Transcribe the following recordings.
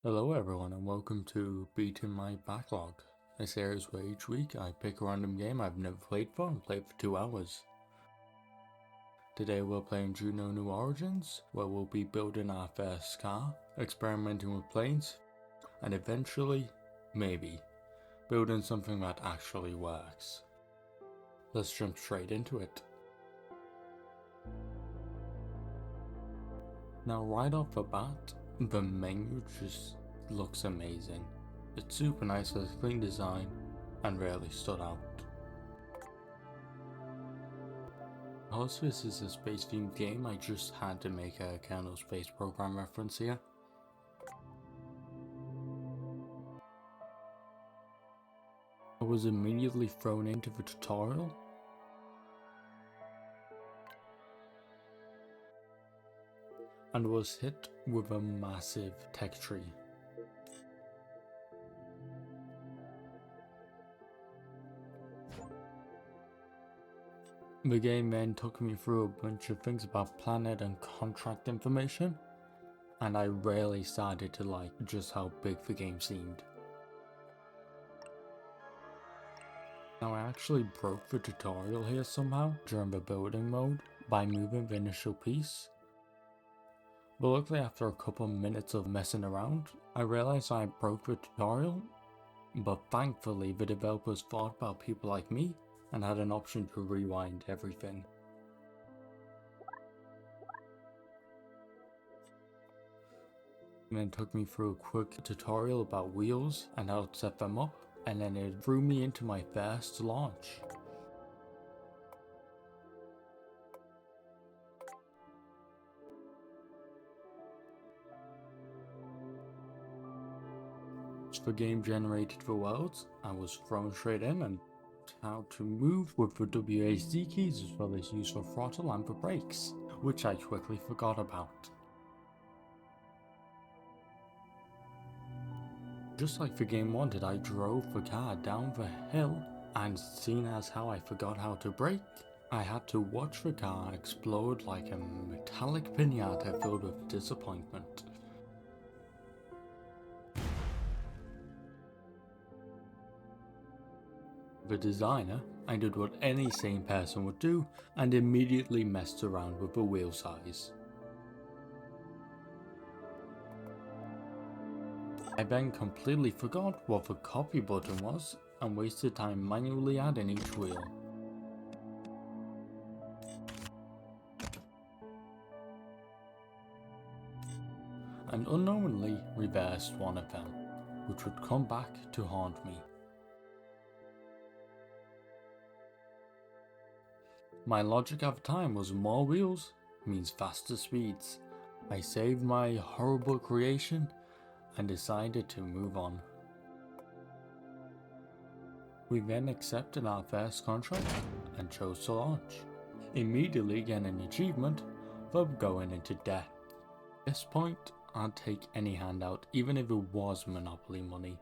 Hello everyone and welcome to Beating My Backlog, a series where each week I pick a random game I've never played for and play it for 2 hours. Today we're playing Juno New Origins, where we'll be building our first car, experimenting with planes, and eventually, maybe, building something that actually works. Let's jump straight into it. Now right off the bat, the menu just looks amazing. It's super nice, has a clean design and really stood out. Because this is a space themed game, I just had to make a kernel space program reference here. I was immediately thrown into the tutorial and was hit with a massive tech tree. The game then took me through a bunch of things about planet and contract information, and I really started to like just how big the game seemed. Now I actually broke the tutorial here somehow during the building mode by moving the initial piece. But luckily after a couple minutes of messing around, I realized I broke the tutorial, but thankfully the developers thought about people like me and had an option to rewind everything. It then took me through a quick tutorial about wheels and how to set them up, and then it threw me into my first launch. As the game generated the worlds, I was thrown straight in and how to move with the WASD keys as well as use the throttle and the brakes, which I quickly forgot about. Just like the game wanted, I drove the car down the hill, and seeing as how I forgot how to brake, I had to watch the car explode like a metallic piñata filled with disappointment. The designer, I did what any sane person would do and immediately messed around with the wheel size. I then completely forgot what the copy button was and wasted time manually adding each wheel. And unknowingly reversed one of them, which would come back to haunt me. My logic at the time was more wheels means faster speeds. I saved my horrible creation and decided to move on. We then accepted our first contract and chose to launch, immediately getting an achievement for going into debt. At this point, I'd take any handout, even if it was Monopoly money.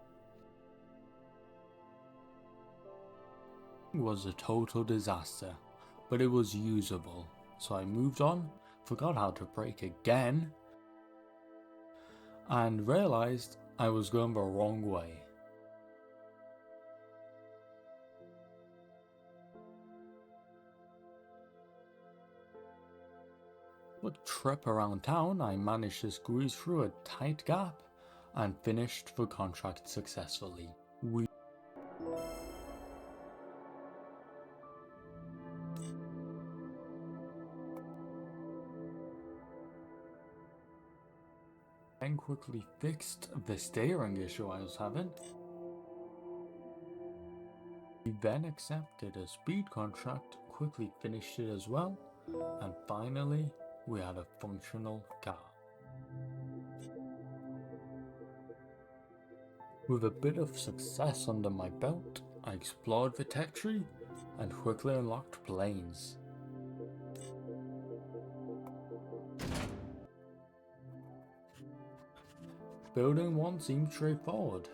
It was a total disaster, but it was usable, so I moved on, forgot how to brake again, and realized I was going the wrong way. With a trip around town, I managed to squeeze through a tight gap and finished the contract successfully. We then quickly fixed the steering issue I was having. We then accepted a speed contract, quickly finished it as well, and finally we had a functional car. With a bit of success under my belt, I explored the tech tree and quickly unlocked planes. Building one seemed straightforward,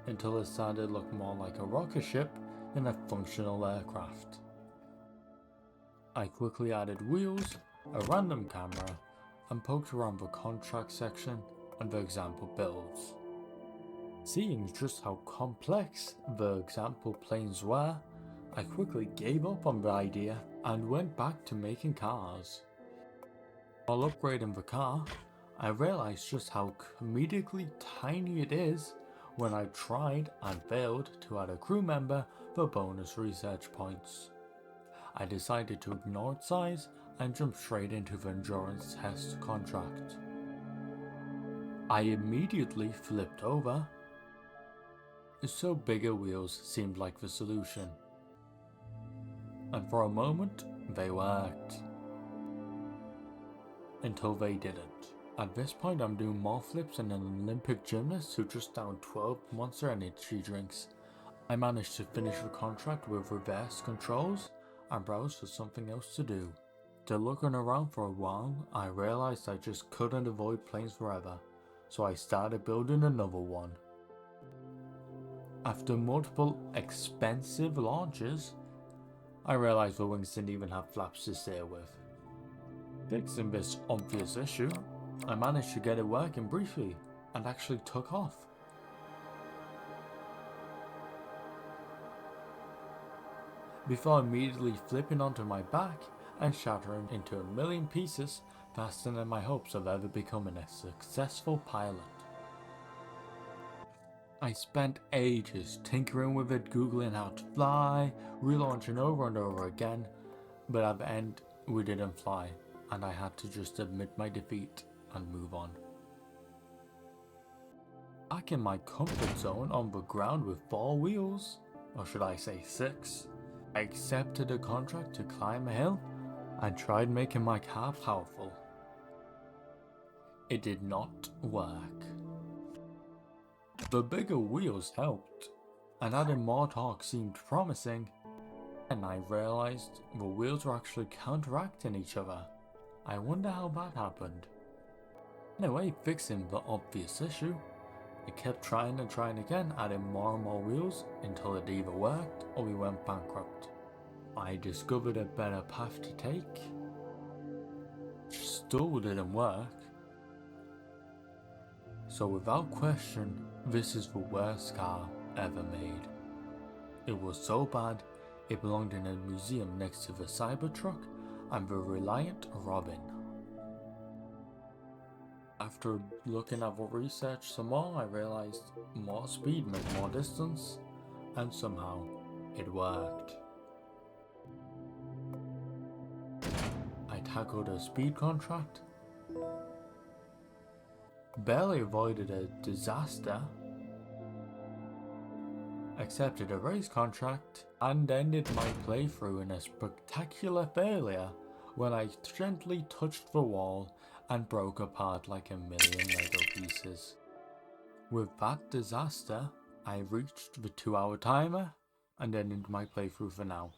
until it started to look more like a rocket ship than a functional aircraft. I quickly added wheels, a random camera, and poked around the contract section and the example builds. Seeing just how complex the example planes were, I quickly gave up on the idea and went back to making cars. While upgrading the car, I realized just how comedically tiny it is when I tried and failed to add a crew member for bonus research points. I decided to ignore its size and jump straight into the endurance test contract. I immediately flipped over, so bigger wheels seemed like the solution. And for a moment, they worked. Until they didn't. At this point I'm doing more flips than an Olympic gymnast who just downed 12 Monster Energy drinks. I managed to finish the contract with reverse controls and browse for something else to do. After looking around for a while, I realized I just couldn't avoid planes forever, so I started building another one. After multiple expensive launches, I realized the wings didn't even have flaps to sail with. Fixing this obvious issue, I managed to get it working briefly and actually took off. Before immediately flipping onto my back and shattering into a million pieces faster than my hopes of ever becoming a successful pilot. I spent ages tinkering with it, googling how to fly, relaunching over and over again, but at the end we didn't fly and I had to just admit my defeat and move on. Back in my comfort zone on the ground with 4 wheels, or should I say 6, I accepted a contract to climb a hill and tried making my car powerful. It did not work. The bigger wheels helped, and adding more torque seemed promising, and I realized the wheels were actually counteracting each other. I wonder how that happened. Anyway, fixing the obvious issue, I kept trying and trying again, adding more and more wheels until it either worked or we went bankrupt. I discovered a better path to take, which still didn't work. So without question, this is the worst car ever made. It was so bad, it belonged in a museum next to the Cybertruck and the Reliant Robin. After looking at the research some more, I realized more speed meant more distance, and somehow it worked. I tackled a speed contract, barely avoided a disaster, accepted a race contract, and ended my playthrough in a spectacular failure when I gently touched the wall and broke apart like a million Lego pieces. With that disaster, I reached the 2-hour timer and ended my playthrough for now.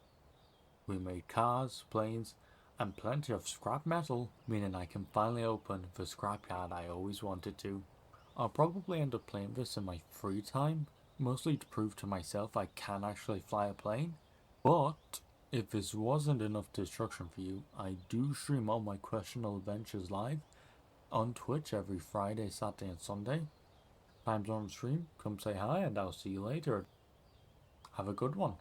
We made cars, planes, and plenty of scrap metal, meaning I can finally open the scrapyard I always wanted to. I'll probably end up playing this in my free time, mostly to prove to myself I can actually fly a plane. But if this wasn't enough destruction for you, I do stream all my questionable adventures live on Twitch every Friday, Saturday and Sunday. Times on stream, come say hi and I'll see you later. Have a good one.